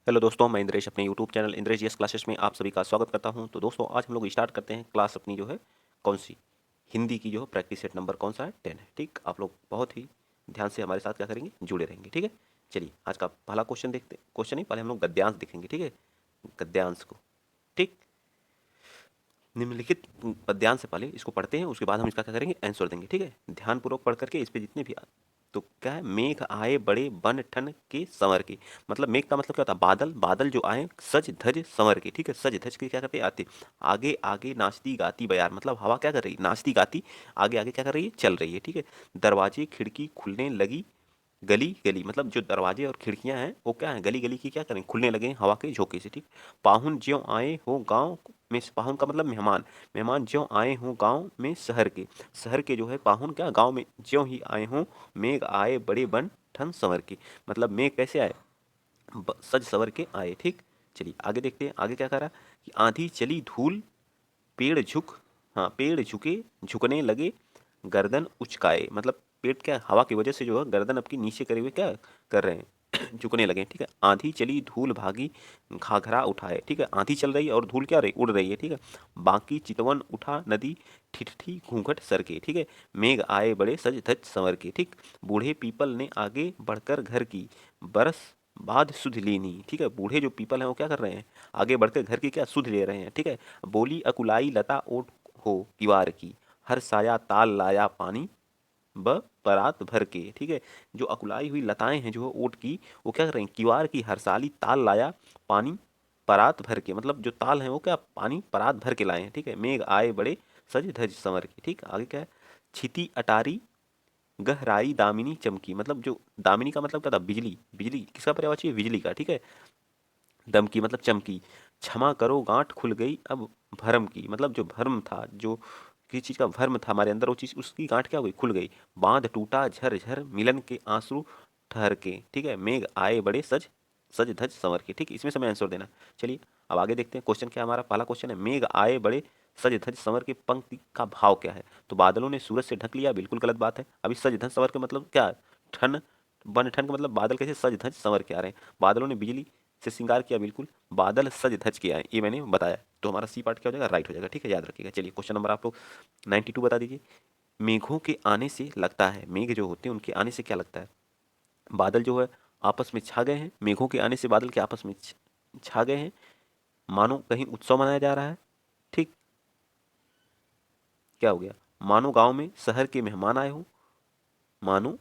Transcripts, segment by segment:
Hello दोस्तों, मैं इंद्रेश अपने YouTube channel Indresh GS classes में आप सभी का स्वागत करता हूं। तो दोस्तों, आज हम लोग स्टार्ट करते हैं क्लास अपनी जो है कौन सी हिंदी की जो है प्रैक्टिस सेट नंबर कौन सा है 10 है। ठीक, आप लोग बहुत ही ध्यान से हमारे साथ क्या करेंगे, जुड़े रहेंगे। ठीक है, चलिए आज का पहला क्वेश्चन देखते हैं। क्वेश्चन नहीं, पहले हम लोग गद्यांश देखेंगे। ठीक है, गद्यांश को। ठीक, निम्नलिखित पद्यांश से पहले इसको पढ़ते हैं, उसके बाद हम इसका क्या करेंगे, आंसर देंगे। ठीक है, ध्यानपूर्वक पढ़ करके इस पे जितने भी तो क्या है, मेघ आए बड़े बन ठन के संवर के। मतलब मेघ का मतलब क्या होता है, बादल। बादल जो आए सज धज संवर के। ठीक है, सज धज के क्या करते हैं, आते। आगे आगे नाचती गाती बयार, मतलब हवा क्या कर रही है, नाचती गाती आगे आगे क्या कर रही है, चल रही है। ठीक है, दरवाजे खिड़की खुलने लगी गली गली, मतलब जो दरवाजे और खिड़कियां हैं वो क्या है, गली गली की क्या करें, खुलने लगे हवा के झोंके से। ठीक, पाहुन ज्यों आए हो गांव में, पाहुन का मतलब मेहमान। मेहमान ज्यों आए हो गांव में शहर के। शहर के जो है पाहुन क्या गांव में ज्यों ही आए हों, मेघ आए बड़े बन ठन संवर के। मतलब मेघ कैसे आए, सज संवर के आए। ठीक, चलिए आगे देखते हैं, आगे क्या कह रहा है कि आंधी चली धूल पेड़ झुक, हाँ पेड़ झुके झुकने लगे गर्दन उचकाए। मतलब पेड़ क्या, हवा की वजह से जो है गर्दन अपनी नीचे करे हुए क्या कर रहे हैं, झुकने लगे। ठीक है, आंधी चली धूल भागी घाघरा उठाए। ठीक है, आंधी चल रही है और धूल क्या रही, उड़ रही है। ठीक है, बाकी चितवन उठा नदी ठिठठी घूंघट सर के। ठीक है, मेघ आए बड़े सज धज संवर के। ठीक, बूढ़े पीपल ने आगे बढ़कर घर की बरस बाद सुध लेनी। ठीक है, बूढ़े जो पीपल हैं वो क्या कर रहे हैं, आगे बढ़कर घर की क्या सुध ले रहे हैं। ठीक है, बोली अकुलाई लता ओट हो किवार की, हर साया ताल लाया पानी ब परात भर के। ठीक है, जो अकुलाई हुई लताएं हैं जो है ओट की, वो क्या कर रही हैं, किवार की हरसाली ताल लाया पानी परात भर के। मतलब जो ताल है वो क्या पानी परात भर के लाए हैं। ठीक है, मेघ आए बड़े सज धज संवर के। ठीक, आगे क्या है, छिती अटारी गहराई दामिनी चमकी। मतलब जो दामिनी का मतलब क्या था, बिजली। बिजली किसका पर्यायवाची है, बिजली का। ठीक है, दमकी मतलब चमकी। क्षमा करो गांठ खुल गई अब भरम की। मतलब जो भरम था, जो किसी चीज का भर्म था हमारे अंदर, वो चीज उसकी गांठ क्या हो गई, खुल गई। बांध टूटा झर झर मिलन के आंसू ठहर के। ठीक है, मेघ आए बड़े सज सज धज संवर के। ठीक, इसमें समय आंसर देना। चलिए अब आगे देखते हैं, क्वेश्चन क्या है हमारा, पहला क्वेश्चन है मेघ आए बड़े सज धज संवर के पंक्ति का भाव क्या है। तो बादलों ने सूरज से ढक लिया, बिल्कुल गलत बात है। अभी सज धज संवर के मतलब क्या, ठन बन ठन का मतलब बादल कैसे सज धज संवर के आ रहे हैं। बादलों ने बिजली से श्रृंगार किया, बिल्कुल बादल सज धज के आए, ये मैंने बताया। तो हमारा सी पार्ट क्या हो जाएगा, राइट हो जाएगा। ठीक है, याद रखिएगा। चलिए क्वेश्चन नंबर आप लोग 92 बता दीजिए। मेघों के आने से लगता है, मेघ जो होते हैं उनके आने से क्या लगता है, बादल जो है आपस में छा गए हैं। मेघों के आने से बादल के आपस में छा गए हैं, मानो कहीं उत्सव मनाया जा रहा है। ठीक, क्या हो गया, मानो गांव में शहर के मेहमान आए हों। मानो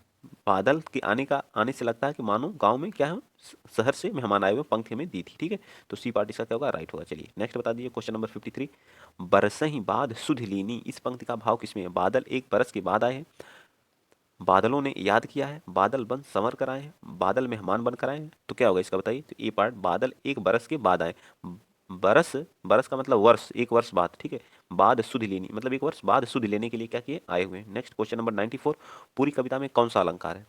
बादल के आने से लगता है कि मानो गांव में क्या है, शहर से मेहमान आए हुए, पंक्ति हमें दी थी। ठीक है, तो सी पार्ट इसका क्या होगा, राइट होगा। चलिए नेक्स्ट बता दीजिए, क्वेश्चन नंबर 53। बरस ही बाद सुध लीनी, इस पंक्ति का भाव किसमें है। बादल एक बरस के बाद आए हैं, बादलों ने याद किया है, बादल बन संवर कर आए हैं, बादल मेहमान बन कर आए हैं। तो क्या होगा इसका बताइए, तो ए पार्ट, बादल एक बरस के बाद आए। बरस, बरस का मतलब वर्ष, एक वर्ष बाद। ठीक है, बाद सुध लेनी मतलब एक वर्ष बाद सुध लेने के लिए क्या किए, आए हुए हैं। Next question number 94। पूरी कविता में कौन सा अलंकार है,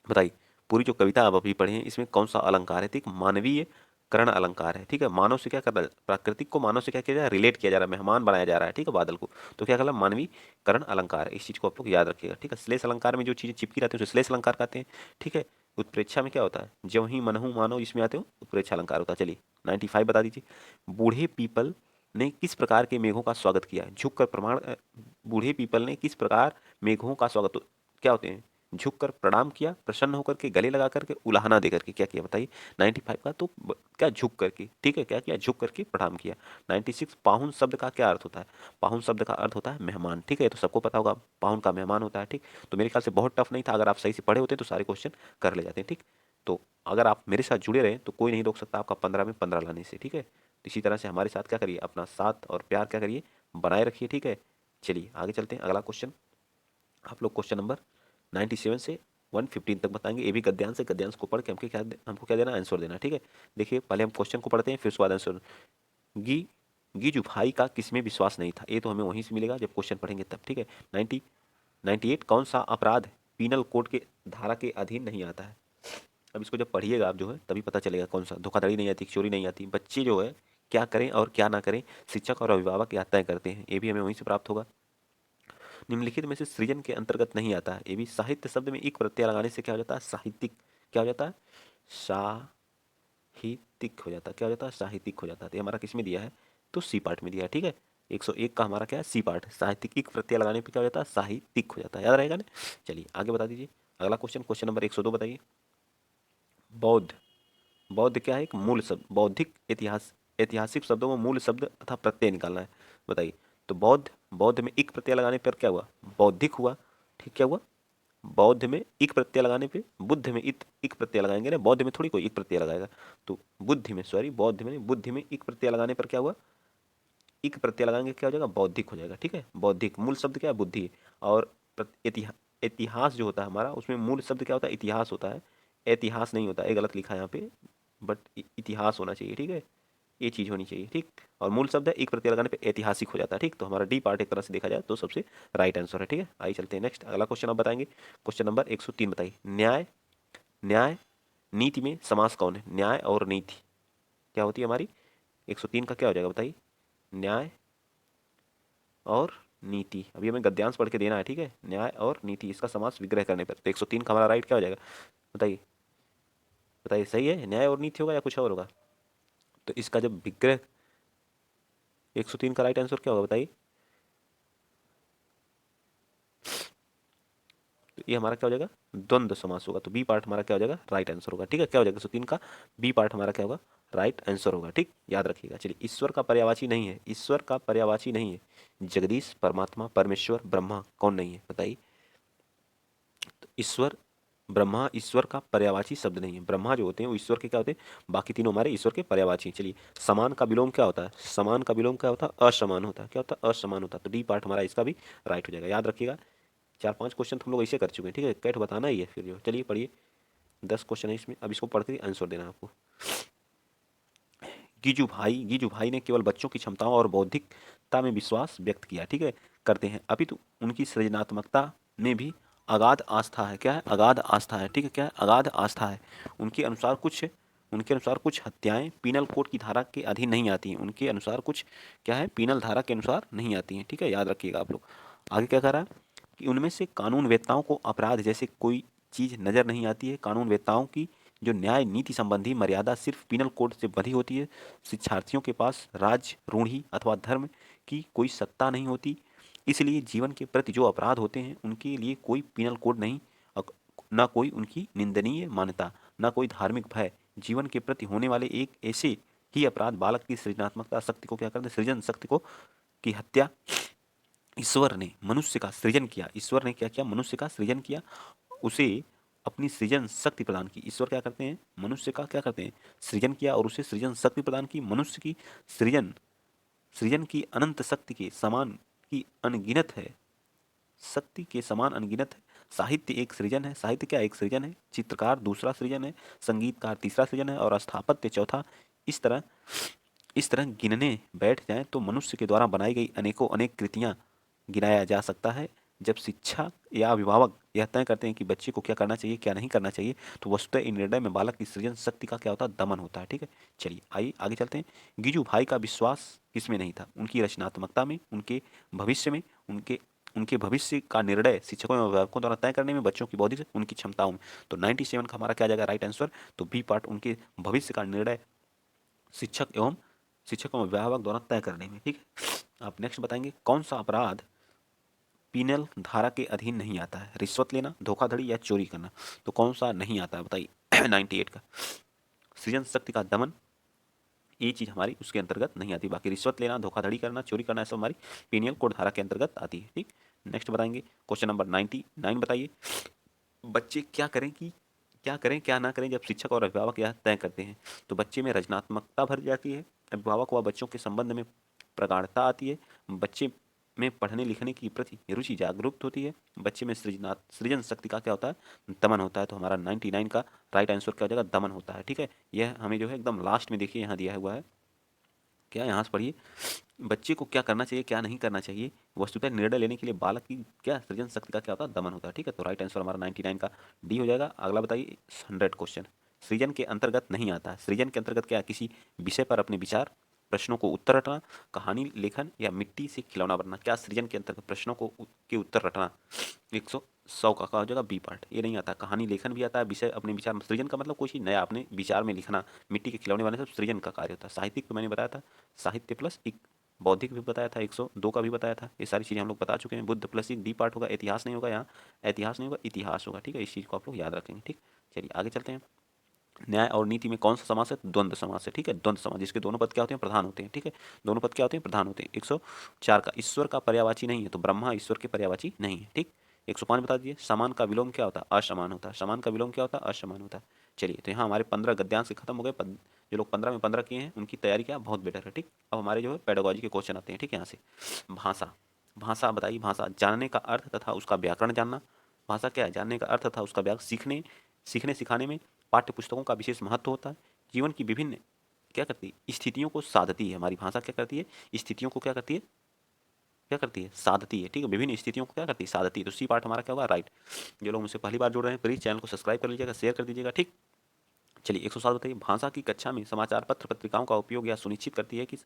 बताइए। पूरी जो कविता आप अभी पढ़े हैं इसमें कौन सा अलंकार है, ठीक, मानवीय करण अलंकार है। ठीक है, मानव से क्या कर रहा है, प्राकृतिक को मानव से क्या किया जा रहा है, रिलेट किया जा रहा है, मेहमान बनाया जा रहा है। ठीक है, बादल को। तो क्या कहला, मानवीय करण अलंकार है। इस चीज को आप लोग याद रखिएगा। ठीक है, श्लेष अलंकार में जो चीजें चिपकी रहती है उसे श्लेष अलंकार कहते हैं। ठीक है, उत्प्रेक्षा में क्या होता है, ज्यों ही मनहु मानो, इसमें आते हो उत्प्रेक्षा अलंकार होता है। चलिए 95 बता दीजिए। बूढ़े पीपल ने किस प्रकार के मेघों का स्वागत किया, झुक कर प्रमाण बूढ़े पीपल ने किस प्रकार मेघों का स्वागत, तो क्या होते हैं, झुक कर प्रणाम किया, प्रसन्न होकर के, गले लगा करके, उलाहना दे करके, क्या किया बताइए। 95 का तो क्या, झुक करके। ठीक है, क्या किया, झुक करके प्रणाम किया। 96 पाहुन शब्द का क्या अर्थ होता है, पाहुन शब्द का अर्थ होता है मेहमान। ठीक है, तो सबको पता होगा पाहुन का मेहमान होता है। ठीक, तो मेरे ख्याल से बहुत टफ नहीं था, अगर आप सही से पढ़े होते तो सारे क्वेश्चन कर ले जाते हैं। ठीक, तो अगर आप मेरे साथ जुड़े रहे तो कोई नहीं रोक सकता आपका 15 में 15 लाने से। ठीक है, तो इसी तरह से हमारे साथ क्या करिए, अपना साथ और प्यार क्या करिए, बनाए रखिए। ठीक है, चलिए आगे चलते हैं, अगला क्वेश्चन। आप लोग क्वेश्चन नंबर 97 से 115 तक बताएंगे। ये भी गद्यांश है, गद्यांश को पढ़ के हमको क्या देना, आंसर देना। ठीक है, देखिए पहले हम क्वेश्चन को पढ़ते हैं, फिर उसके बाद आंसर। गी गिज भाई का किसमें विश्वास नहीं था, ये तो हमें वहीं से मिलेगा जब क्वेश्चन पढ़ेंगे तब। ठीक है, 98 कौन सा अपराध पीनल कोड के धारा के अधीन नहीं आता है। अब इसको जब पढ़िएगा आप जो है तभी पता चलेगा कौन सा, धोखाधड़ी नहीं आती, चोरी नहीं आती, बच्चे जो है क्या करें और क्या ना करें, शिक्षक और अभिभावक या तय करते हैं, ये भी हमें वहीं से प्राप्त होगा। निम्नलिखित में से सृजन के अंतर्गत नहीं आता है, ये भी साहित्य शब्द में एक प्रत्यय लगाने से क्या हो जाता है, साहित्यिक क्या हो जाता है, साहित्यिक। साहित्यिक हो जाता है। क्या हो जाता है? साहित्यिक हो जाता है। तो ये हमारा किस में दिया है? तो सी पार्ट में दिया है, ठीक है। 101 का हमारा क्या है? C part. साहित्यिक इक प्रत्यय लगाने पे क्या हो जाता है? साहित्यिक हो जाता है। याद रहेगा ना? चलिए आगे बता दीजिए। अगला क्वेश्चन, क्वेश्चन नंबर 102 बताइए। बौद्ध। बौद्ध क्या है? एक मूल शब्द। बौद्धिक इतिहास, ऐतिहासिक शब्दों में मूल शब्द तथा प्रत्यय निकालना है। बताइए। तो बौद्ध, बौद्ध में इक प्रत्यय लगाने पर क्या हुआ? बौद्धिक हुआ। ठीक, क्या हुआ? बौद्ध में इक प्रत्यय लगाने पे, बुद्ध में इत इक प्रत्यय लगाएंगे ना, बौद्ध में थोड़ी कोई इक प्रत्यय लगाएगा। तो बुद्धि में, सॉरी, बौद्ध में, बुद्धि में इक प्रत्यय लगाने पर क्या हुआ? इक प्रत्यय लगाएंगे, क्या हो जाएगा? बौद्धिक हो जाएगा। ठीक है, बौद्धिक। मूल शब्द क्या है? बुद्धि है। और इतिहास जो होता है हमारा, उसमें मूल शब्द क्या होता है? इतिहास होता है, इतिहास नहीं होता है। ये गलत लिखा है यहाँ पे, बट इतिहास होना चाहिए। ठीक है, ये चीज़ होनी चाहिए। ठीक, और मूल शब्द है, एक प्रत्यय लगाने पे ऐतिहासिक हो जाता है। ठीक, तो हमारा डी पार्ट एक तरह से देखा जाए तो सबसे राइट आंसर है। ठीक है, आइए चलते हैं नेक्स्ट। अगला क्वेश्चन आप बताएंगे, क्वेश्चन नंबर 103 बताइए। न्याय, न्याय नीति में समास कौन है? न्याय और नीति क्या होती है हमारी? 103 का क्या हो जाएगा बताइए? न्याय और नीति। अभी हमें गद्यांश पढ़ के देना है। ठीक है, न्याय और नीति, इसका समास विग्रह करने पर। तो 103 का हमारा राइट क्या हो जाएगा? बताइए, बताइए, सही है? न्याय और नीति होगा या कुछ और होगा? तो इसका जब विग्रह, 103 का राइट आंसर क्या होगा बताइए? तो ये हमारा क्या हो जाएगा? द्वंद्व समास होगा। तो बी पार्ट हमारा क्या हो जाएगा? राइट आंसर होगा। ठीक है, क्या हो जाएगा? 103 का बी पार्ट हमारा क्या होगा? राइट आंसर होगा। ठीक, याद रखिएगा। चलिए, ईश्वर का पर्यायवाची नहीं है, ईश्वर का पर्यायवाची नहीं है। जगदीश, परमात्मा, परमेश्वर, ब्रह्मा कौन नहीं है बताइए? तो ईश्वर, ब्रह्मा ईश्वर का पर्यायवाची शब्द नहीं है। ब्रह्मा जो होते हैं वो ईश्वर के क्या होते हैं? बाकी तीनों हमारे ईश्वर के पर्यायवाची हैं। चलिए, समान का विलोम क्या होता है? समान का विलोम क्या होता है? असमान होता है। क्या होता है? असमान होता है। तो डी पार्ट हमारा इसका भी राइट हो जाएगा। याद रखिएगा, 4-5 क्वेश्चन तो हम लोग ऐसे कर चुके हैं। ठीक है, कैट बताना ही है फिर जो। चलिए पढ़िए, 10 क्वेश्चन है इसमें। अब इसको पढ़ के आंसर देना है आपको। गीजू भाई ने केवल बच्चों की क्षमताओं और बौद्धिकता में विश्वास व्यक्त किया, ठीक है, करते हैं, अपितु उनकी सृजनात्मकता में भी अगाध आस्था है। क्या है? अगाध आस्था है। ठीक है, क्या है? अगाध आस्था है। उनके अनुसार कुछ, उनके अनुसार कुछ हत्याएं पीनल कोड की धारा के अधीन नहीं आती हैं। उनके अनुसार कुछ क्या है? पीनल धारा के अनुसार नहीं आती हैं। ठीक है, याद रखिएगा आप लोग। आगे क्या कह रहा है कि उनमें से कानून वेत्ताओं को अपराध जैसे कोई चीज नजर नहीं आती है। कानून वेत्ताओं की जो न्याय नीति संबंधी मर्यादा सिर्फ पीनल कोड से बंधी होती है। शिक्षार्थियों के पास राज, रूढ़ी अथवा धर्म की कोई सत्ता नहीं होती। इसलिए जीवन के प्रति जो अपराध होते हैं उनके लिए कोई पीनल कोड नहीं, ना कोई उनकी निंदनीय मान्यता, ना कोई धार्मिक भय। जीवन के प्रति होने वाले एक ऐसे ही अपराध बालक की सृजनात्मकता शक्ति को क्या करते हैं? सृजन शक्ति को की हत्या। ईश्वर ने मनुष्य का सृजन किया, ईश्वर ने क्या किया? मनुष्य का सृजन किया, उसे अपनी सृजन शक्ति प्रदान की। ईश्वर क्या करते हैं? मनुष्य का क्या करते हैं? सृजन किया और उसे सृजन शक्ति प्रदान की। मनुष्य की सृजन, सृजन की अनंत शक्ति के समान की अनगिनत है, शक्ति के समान अनगिनत है। साहित्य एक सृजन है। साहित्य क्या एक सृजन है? चित्रकार दूसरा सृजन है, संगीतकार तीसरा सृजन है, और स्थापत्य चौथा। इस तरह, इस तरह गिनने बैठ जाएं तो मनुष्य के द्वारा बनाई गई अनेकों अनेक कृतियां गिनाया जा सकता है। जब शिक्षक या अभिभावक यह तय करते हैं कि बच्चे को क्या करना चाहिए, क्या नहीं करना चाहिए, तो वस्तुतः इन निर्णय में बालक की सृजन शक्ति का क्या होता है? दमन होता है। ठीक है, चलिए आइए आगे चलते हैं। गिजू भाई का विश्वास किसमें नहीं था? उनकी रचनात्मकता में, उनके भविष्य में, उनके उनके भविष्य का निर्णय शिक्षकों एवं अभिभावकों द्वारा तय करने में, बच्चों की बौद्धिक उनकी क्षमताओं में। तो 97 का हमारा क्या जाएगा राइट आंसर? तो बी पार्ट, उनके भविष्य का निर्णय शिक्षक एवं शिक्षकों एवं अभिभावक द्वारा तय करने में। ठीक है, आप नेक्स्ट बताएंगे कौन सा अपराध पीनल धारा के अधीन नहीं आता है? रिश्वत लेना, धोखाधड़ी या चोरी करना। तो कौन सा नहीं आता है बताइए? 98 का सृजन शक्ति का दमन, ये चीज हमारी उसके अंतर्गत नहीं आती। बाकी रिश्वत लेना, धोखाधड़ी करना, चोरी करना, ऐसा हमारी पीनियल कोड धारा के अंतर्गत आती है। ठीक, नेक्स्ट बताएंगे क्वेश्चन नंबर 99 बताइए। बच्चे क्या करें कि क्या करें क्या ना करें जब शिक्षक और अभिभावक यह तय करते हैं? तो बच्चे में रचनात्मकता भर जाती है, अभिभावक व बच्चों के संबंध में प्रगाढ़ता आती है, बच्चे में पढ़ने लिखने की प्रति रुचि जागरूक होती है, बच्चे में सृजन शक्ति का क्या होता है? दमन होता है। तो हमारा 99 का राइट आंसर क्या हो जाएगा? दमन होता है। ठीक है, यह हमें जो है एकदम लास्ट में देखिए यहाँ दिया हुआ है। क्या, यहाँ से पढ़िए, बच्चे को क्या करना चाहिए, क्या नहीं करना चाहिए, वस्तुतः निर्णय लेने के लिए बालक की क्या सृजन शक्ति का क्या होता है? दमन होता है। ठीक है, तो राइट आंसर हमारा 99 का डी हो जाएगा। अगला बताइए 100 क्वेश्चन। सृजन के अंतर्गत नहीं आता है। सृजन के अंतर्गत क्या? किसी विषय पर अपने विचार प्रश्नों को उत्तर रटना, कहानी लेखन या मिट्टी से खिलौना बनना। क्या सृजन के अंतर्गत प्रश्नों को के उत्तर रटना 100 का हो जाएगा बी पार्ट। ये नहीं आता। कहानी लेखन भी आता है, विषय अपने विचार में, सृजन का मतलब कोई चीज़ नया अपने विचार में लिखना, मिट्टी के खिलौने बनाने से सृजन का कार्य होता है। साहित्यिक तो मैंने बताया था, साहित्य प्लस एक, बौद्धिक भी बताया था, 102 का भी बताया था। ये सारी चीज़ें हम लोग बता चुके हैं। बुद्ध प्लस एक डी पार्ट होगा, इतिहास नहीं होगा यहाँ, इतिहास नहीं होगा, इतिहास होगा। ठीक है, इस चीज़ को आप लोग याद रखेंगे। ठीक, चलिए आगे चलते हैं। न्याय और नीति में कौन सा समास है? द्वंद्व समास है। ठीक है, द्वंद्व समास, जिसके दोनों पद क्या होते हैं? प्रधान होते हैं। ठीक है, दोनों पद क्या होते हैं? प्रधान होते हैं। 104 का, ईश्वर का पर्यायवाची नहीं है, तो ब्रह्मा ईश्वर के पर्यायवाची नहीं है। ठीक, 105 बता दीजिए। समान का विलोम क्या होता है? असमान होता है। समान का विलोम क्या होता है? असमान होता है। चलिए, तो यहाँ हमारे 15 गद्यांश खत्म हो गए। जो लोग 15 में 15 किए हैं उनकी तैयारी क्या बहुत बेटर है। ठीक, अब हमारे जो है पेडागोजी के क्वेश्चन आते हैं। ठीक है, यहाँ से भाषा, भाषा बताइए। भाषा जानने का अर्थ तथा उसका व्याकरण जानना। भाषा क्या है? जानने का अर्थ तथा उसका व्याकरण। सीखने सीखने सिखाने में पाठ्य पुस्तकों का विशेष महत्व होता है। जीवन की विभिन्न क्या करती है? स्थितियों को साधती है। हमारी भाषा क्या करती है? स्थितियों को क्या करती है? क्या करती है? साधती है। ठीक है, विभिन्न स्थितियों को क्या करती है? साधती है। तो सी पार्ट हमारा क्या होगा? राइट। जो लोग मुझसे पहली बार जुड़ रहे हैं प्लीज चैनल को सब्सक्राइब कर लीजिएगा, शेयर कर दीजिएगा। ठीक, चलिए 107 बताइए। भाषा की कक्षा में समाचार पत्र पत्रिकाओं का उपयोग या सुनिश्चित करती है कि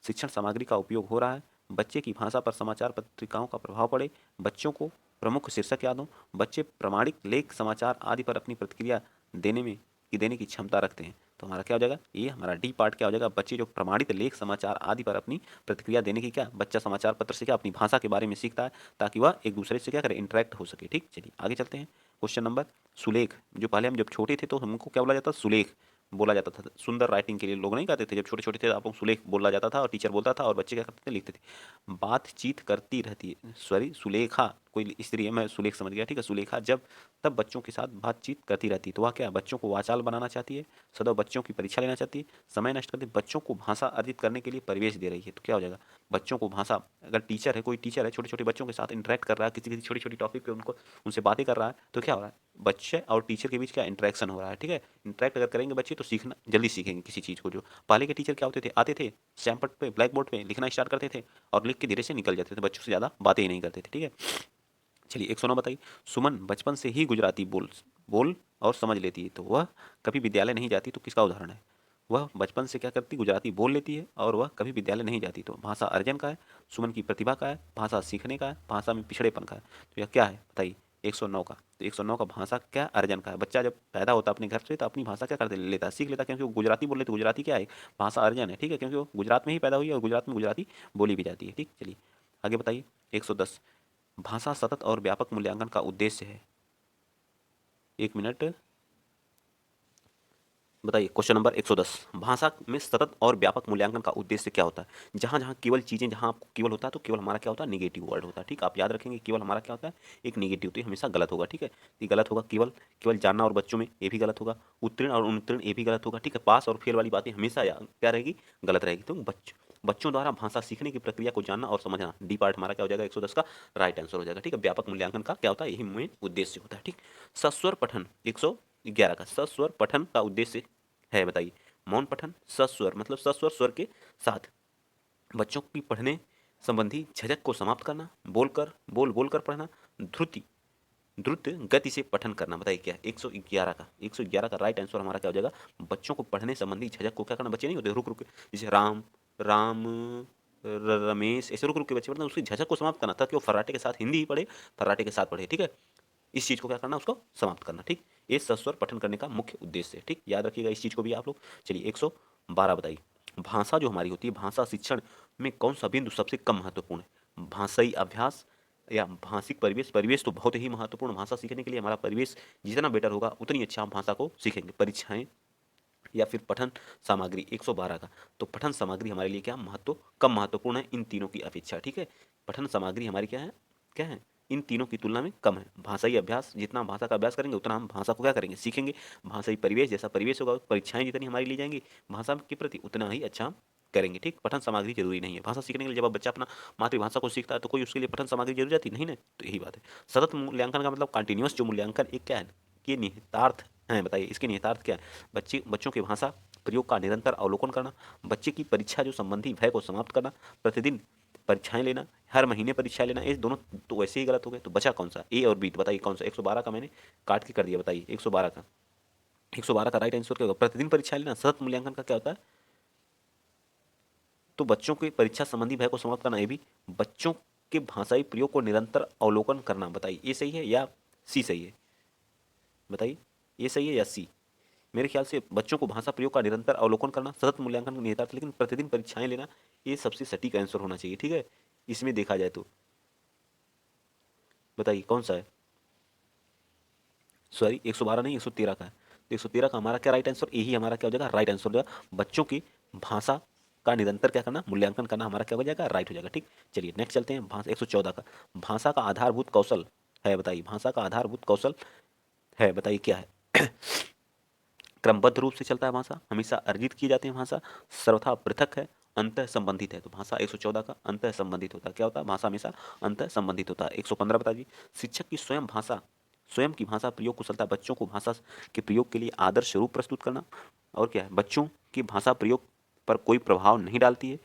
शिक्षण सामग्री का उपयोग हो रहा है। बच्चे की भाषा पर समाचार पत्रिकाओं का प्रभाव पड़े। बच्चों को प्रमुख शीर्षक याद हो। बच्चे प्रामाणिक लेख समाचार आदि पर अपनी प्रतिक्रिया देने की क्षमता रखते हैं। तो हमारा क्या हो जाएगा? ये हमारा डी पार्ट क्या हो जाएगा? बच्चे जो प्रमाणित लेख समाचार आदि पर अपनी प्रतिक्रिया देने की क्या, बच्चा समाचार पत्र से क्या अपनी भाषा के बारे में सीखता है, ताकि वह एक दूसरे से क्या करे? इंटरेक्ट हो सके। ठीक, चलिए आगे चलते हैं। क्वेश्चन नंबर सुलेख, जो पहले हम जब छोटे थे तो हमको क्या बोला जाता? सुलेख बोला जाता था। सुंदर राइटिंग के लिए लोग नहीं कहते थे, जब छोटे छोटे थे आप लोग सुलेख बोला जाता था और टीचर बोलता था और बच्चे क्या करते थे? लिखते थे। बातचीत करती रहती है, सॉरी सुलेखा कोई स्त्री है, मैं सुलेख समझ गया। ठीक है, सुलेखा जब तब बच्चों के साथ बातचीत करती रहती है। तो वह क्या, बच्चों को वाचाल बनाना चाहती है, सदैव बच्चों की परीक्षा लेना चाहती है, समय नष्ट करती है, बच्चों को भाषा अर्जित करने के लिए परिवेश दे रही है। तो क्या हो जाएगा? बच्चों को भाषा, अगर टीचर है, कोई टीचर है, छोटे छोटे बच्चों के साथ इंटरेक्ट कर रहा है, किसी किसी छोटी छोटी टॉपिक पे उनको उनसे बातें कर रहा है, तो क्या हो रहा है? बच्चे और टीचर के बीच क्या इंटरेक्शन हो रहा है। ठीक है, इंटरेक्ट अगर करेंगे बच्चे तो सीखना जल्दी सीखेंगे किसी चीज़ को। जो पहले के टीचर क्या होते थे? आते थे स्टैम्प पे, ब्लैक बोर्ड पे लिखना स्टार्ट करते थे और लिख के धीरे से निकल जाते थे, बच्चों से ज़्यादा बातें ही नहीं करते थे। ठीक है, चलिए 109 बताइए। सुमन बचपन से ही गुजराती बोल बोल और समझ लेती है, तो वह कभी विद्यालय नहीं जाती, तो किसका उदाहरण है? वह बचपन से क्या करती? गुजराती बोल लेती है और वह कभी विद्यालय नहीं जाती। तो भाषा अर्जन का है, सुमन की प्रतिभा का है, भाषा सीखने का है, भाषा में पिछड़ेपन का है। तो यह क्या है बताइए? 109 का, तो 109 का भाषा क्या अर्जन का है। बच्चा जब पैदा होता है अपने घर से तो अपनी भाषा क्या कर लेता है? सीख लेता है, क्योंकि वो गुजराती बोल रहे, तो गुजराती क्या है? भाषा अर्जन है। ठीक है, क्योंकि वो गुजरात में ही पैदा हुई है और गुजरात में गुजराती बोली भी जाती है। ठीक, चलिए आगे बताइए। 110, भाषा सतत और व्यापक मूल्यांकन का उद्देश्य है। एक मिनट बताइए। क्वेश्चन नंबर 110, भाषा में सतत और व्यापक मूल्यांकन का उद्देश्य क्या होता है? जहाँ जहाँ केवल चीज़ें, जहाँ आपको केवल होता है तो केवल हमारा क्या होता है? नेगेटिव वर्ड होता है। ठीक, आप याद रखेंगे, केवल हमारा क्या होता है? एक नेगेटिव, तो ये हमेशा गलत होगा। ठीक है, ये गलत होगा। केवल केवल जानना और बच्चों में, ये भी गलत होगा। उत्तीर्ण और अनुत्तीर्ण, ये भी गलत होगा। ठीक है, पास और फेल वाली बातें हमेशा क्या रहेगी? गलत रहेगी। तो बच्चों द्वारा भाषा सीखने की प्रक्रिया को जानना और समझना, डी पार्ट हमारा क्या हो जाएगा? 110 का राइट आंसर हो जाएगा। ठीक है, व्यापक मूल्यांकन का क्या होता है? यही मेन उद्देश्य होता है। ठीक, सस्वर पठन 111 का, सस्वर पठन का उद्देश्य है बताइए। मौन पठन, सस्वर मतलब सस्वर स्वर के साथ बच्चों की पढ़ने संबंधी झिझक को समाप्त करना, बोल बोलकर पढ़ना, ध्रुति द्रुत गति से पठन करना। बताइए क्या है? 111 का, 111 का राइट आंसर हमारा क्या हो जाएगा? बच्चों को पढ़ने संबंधी झिझक को क्या करना? बच्चे नहीं होते रुक रुक के, जैसे राम राम रमेश, ऐसे रुक रुक के बच्चे पढ़ते हैं, उसकी झिझक को समाप्त करना, ताकि वो फर्राटे के साथ हिंदी ही पढ़े, फर्राटे के साथ पढ़े। ठीक है, इस चीज़ को क्या करना? उसको समाप्त करना। ठीक, ये सस्वर पठन करने का मुख्य उद्देश्य है। ठीक, याद रखिएगा इस चीज़ को भी आप लोग। चलिए 112 बताइए। भाषा जो हमारी होती है, भाषा शिक्षण में कौन सा बिंदु सबसे कम महत्वपूर्ण है? भाषाई अभ्यास या भाषिक परिवेश? परिवेश तो बहुत ही महत्वपूर्ण। भाषा सीखने के लिए हमारा परिवेश जितना बेटर होगा उतनी अच्छा हम भाषा को सीखेंगे। परीक्षाएं या फिर पठन सामग्री 112 का, तो पठन सामग्री हमारे लिए क्या कम महत्वपूर्ण है इन तीनों की अपेक्षा। ठीक है, पठन सामग्री हमारी क्या है? इन तीनों की तुलना में कम है। भाषाई अभ्यास, जितना हम भाषा का अभ्यास करेंगे उतना हम भाषा को क्या करेंगे? सीखेंगे। भाषाई परिवेश, जैसा परिवेश होगा, परीक्षाएं जितनी हमारी ली जाएंगी भाषा के प्रति, उतना ही अच्छा हम करेंगे। ठीक, पठन सामग्री जरूरी नहीं है भाषा सीखने के लिए। जब आप बच्चा अपना मातृभाषा को सीखता है तो कोई उसके लिए पठन सामग्री जरूरी जाती नहीं ना। तो यही बात है। सतत मूल्यांकन का मतलब कंटिन्यूअस जो मूल्यांकन, एक क्या है कि निहितार्थ है। बताइए इसके निहितार्थ क्या है? बच्चों की भाषा प्रयोग का निरंतर अवलोकन करना, बच्चे की परीक्षा जो संबंधी भय को समाप्त करना, प्रतिदिन परीक्षाएं लेना, हर महीने परीक्षाएं लेना। ये दोनों तो वैसे ही गलत हो गए, तो बचा कौन सा? ए और बी। तो बताइए कौन सा? 112 का मैंने काट के कर दिया। बताइए 112 का, 112 का राइट आंसर क्या होगा? प्रतिदिन परीक्षाएं लेना। सतत मूल्यांकन का क्या होता है? तो बच्चों के परीक्षा संबंधी भय को समाप्त करना, ये भी बच्चों के भाषाई प्रयोग को निरंतर अवलोकन करना। बताइए ये सही है या सी सही है? बताइए ये सही है या सी? मेरे ख्याल से बच्चों को भाषा प्रयोग का निरंतर अवलोकन करना, सतत मूल्यांकन का निहितार्थ, लेकिन प्रतिदिन परीक्षाएं लेना, ये सबसे सटीक आंसर होना चाहिए। ठीक है, इसमें देखा जाए तो बताइए कौन सा है? सॉरी 112 नहीं, 113 का है। तो 113 का हमारा क्या राइट आंसर, यही हमारा क्या हो जाएगा राइट आंसर हो जाएगा। बच्चों की भाषा का निरंतर क्या करना, मूल्यांकन करना, हमारा क्या हो जाएगा राइट हो जाएगा। ठीक, चलिए नेक्स्ट चलते हैं। भाषा 114 का, भाषा का आधारभूत कौशल है, बताइए भाषा का आधारभूत कौशल है, बताइए क्या है? क्रमबद्ध रूप से चलता है भाषा, हमेशा अर्जित की जाती है भाषा, सर्वथा पृथक है, अंतः संबंधित है। तो भाषा 114 का अंतः संबंधित होता है। क्या होता है? भाषा हमेशा अंतः संबंधित होता है। 115 बता दीजिए, शिक्षक की स्वयं की भाषा प्रयोग कुशलता, बच्चों को भाषा के प्रयोग के लिए आदर्श रूप प्रस्तुत करना, और क्या है, बच्चों की भाषा प्रयोग पर कोई प्रभाव नहीं डालती है,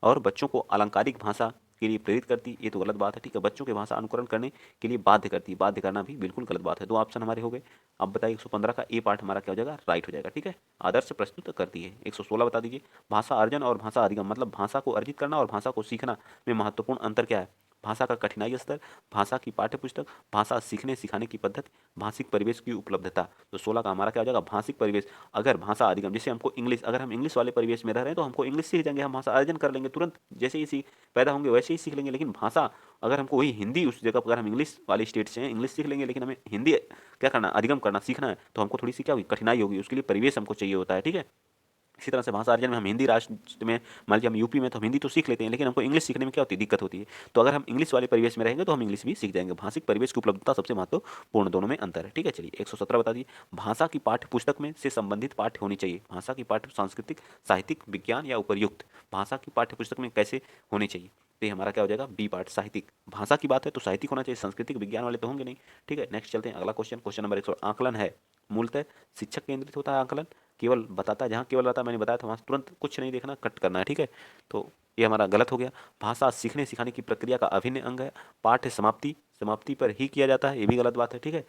और बच्चों को अलंकारिक भाषा के लिए प्रेरित करती है। ये तो गलत बात है। ठीक है, बच्चों की भाषा अनुकरण करने के लिए बाध्य करती है, बाध्य करना भी बिल्कुल गलत बात है। दो ऑप्शन हमारे हो गए। अब बताइए 115 का ए पार्ट हमारा क्या हो जाएगा राइट हो जाएगा। ठीक है, आदर्श प्रस्तुत करती है। 116 बता दीजिए, भाषा अर्जन और भाषा अधिगम, मतलब भाषा को अर्जित करना और भाषा को सीखना में महत्वपूर्ण अंतर क्या है? भाषा का कठिनाई स्तर, भाषा की पाठ्यपुस्तक, भाषा सीखने सिखाने की पद्धति, भाषिक परिवेश की उपलब्धता। तो 16 का हमारा क्या हो जाएगा भाषिक परिवेश। अगर भाषा अधिगम, जैसे हमको इंग्लिश, अगर हम इंग्लिश वाले परिवेश में रह रहे हैं तो हमको इंग्लिश सीख जाएंगे, हम भाषा अर्जन कर लेंगे तुरंत, जैसे ही सीख पैदा होंगे वैसे ही सीख लेंगे। लेकिन भाषा अगर हमको वही हिंदी, उस जगह पर अगर हम इंग्लिश वाले स्टेट से हैं, इंग्लिश सीख लेंगे, लेकिन हमें हिंदी क्या करना, अधिगम करना, सीखना है, तो हमको थोड़ी सी क्या होगी, कठिनाई होगी। उसके लिए परिवेश हमको चाहिए होता है। ठीक है, इसी तरह से भाषा अर्जन में हम हिंदी राष्ट्र में, मान लीजिए हम यूपी में, तो हम हिंदी तो सीख लेते हैं, लेकिन हमको इंग्लिश सीखने में क्या होती है, दिक्कत होती है। तो अगर हम इंग्लिश वाले परिवेश में रहेंगे तो हम इंग्लिश भी सीख जाएंगे। भाषिक परिवेश की उपलब्धता सबसे महत्वपूर्ण, दोनों में अंतर है। ठीक है, चलिए 117 बता दीजिए, भाषा की पाठ्य पुस्तक में से संबंधित पाठ्य होनी चाहिए। भाषा की पाठ्य सांस्कृतिक, साहित्यिक, विज्ञान या उपर्युक्त, भाषा की पाठ्य पुस्तक में कैसे होनी चाहिए? तो ये हमारा क्या हो जाएगा बी पार्ट, साहित्यिक। भाषा की बात है तो साहित्यिक होना चाहिए, सांस्कृतिक विज्ञान वाले तो होंगे नहीं। ठीक है, नेक्स्ट चलते हैं अगला क्वेश्चन, क्वेश्चन नंबर 100। आकलन है मूलतः शिक्षक केंद्रित होता है। आकलन केवल बताता है, जहाँ केवल रहता है, मैंने बताया था वहाँ तुरंत कुछ नहीं देखना, कट करना है। ठीक है, तो ये हमारा गलत हो गया। भाषा सीखने सिखाने की प्रक्रिया का अभिन्न अंग है। पाठ्य समाप्ति समाप्ति पर ही किया जाता है, ये भी गलत बात है। ठीक है,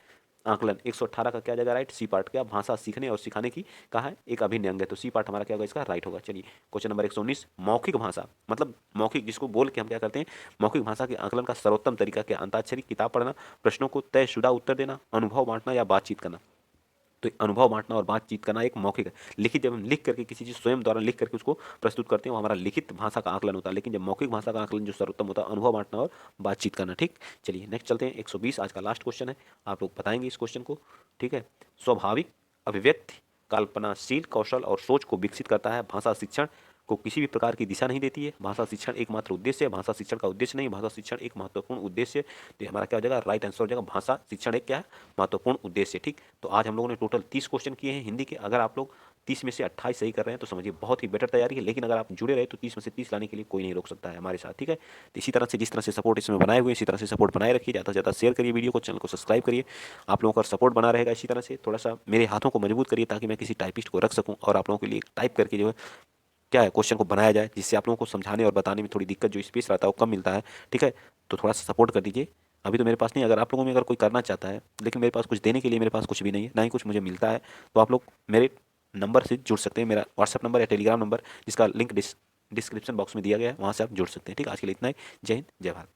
आकलन 118 का क्या जाएगा राइट, सी पार्ट। क्या भाषा सीखने और सिखाने की कहा है एक अभिन्न अंग है, तो सी पार्ट हमारा क्या होगा इसका राइट होगा। चलिए क्वेश्चन नंबर 119, मौखिक भाषा, मतलब मौखिक जिसको बोल के हम क्या करते हैं, मौखिक भाषा के आकलन का सर्वोत्तम तरीका क्या? अंताक्षरी, किताब पढ़ना, प्रश्नों को तयशुदा उत्तर देना, अनुभव बांटना या बातचीत करना। तो अनुभव बांटना और बातचीत करना एक मौखिक है। लिखित, जब हम लिख करके किसी चीज़ स्वयं द्वारा लिख करके उसको प्रस्तुत करते हैं वो हमारा लिखित भाषा का आकलन होता है। लेकिन जब मौखिक भाषा का आकलन जो सर्वोत्तम होता है, अनुभव बांटना और बातचीत करना। ठीक, चलिए नेक्स्ट चलते हैं 120, आज का लास्ट क्वेश्चन है, आप लोग बताएंगे इस क्वेश्चन को। ठीक है, स्वाभाविक अभिव्यक्ति कल्पनाशील कौशल और सोच को विकसित करता है। भाषा शिक्षण को किसी भी प्रकार की दिशा नहीं देती है। भाषा शिक्षण एकमात्र उद्देश्य है, भाषा शिक्षण का उद्देश्य नहीं, भाषा शिक्षण एक महत्वपूर्ण उद्देश्य है। तो ये हमारा क्या हो जाएगा राइट आंसर हो जाएगा, भाषा शिक्षण एक क्या है, महत्वपूर्ण उद्देश्य। ठीक, तो आज हम लोगों ने टोटल 30 क्वेश्चन किए हैं हिंदी के। अगर आप लोग 30 में से 28 सही कर रहे हैं तो समझिए बहुत ही बेटर तैयारी है। लेकिन अगर आप जुड़े रहे तो 30 में से 30 लाने के लिए कोई नहीं रोक सकता है हमारे साथ। ठीक है, तो इसी तरह से जिस तरह से सपोर्ट इसमें बनाए हुए, इसी तरह से सपोर्ट बनाए रखिए, ज़्यादा से ज़्यादा शेयर करिए वीडियो को, चैनल को सब्सक्राइब करिए। आप लोगों का सपोर्ट बना रहेगा इसी तरह से, थोड़ा सा मेरे हाथों को मजबूत करिए ताकि मैं किसी टाइपिस्ट को रख सकूं और आप लोगों के लिए टाइप करके जो है क्या है क्वेश्चन को बनाया जाए, जिससे आप लोगों को समझाने और बताने में थोड़ी दिक्कत, जो स्पेस रहता है वो कम मिलता है। ठीक है, तो थोड़ा सा सपोर्ट कर दीजिए। अभी तो मेरे पास नहीं, अगर आप लोगों में अगर कोई करना चाहता है, लेकिन मेरे पास कुछ देने के लिए मेरे पास कुछ भी नहीं है, ना ही कुछ मुझे मिलता है, तो आप लोग मेरे नंबर से जुड़ सकते हैं। मेरा व्हाट्सअप नंबर या टेलीग्राम नंबर जिसका लिंक डिस्क्रिप्शन बॉक्स में दिया गया है, वहाँ से आप जुड़ सकते हैं। ठीक है, आज के लिए इतना ही। जय हिंद, जय भारत।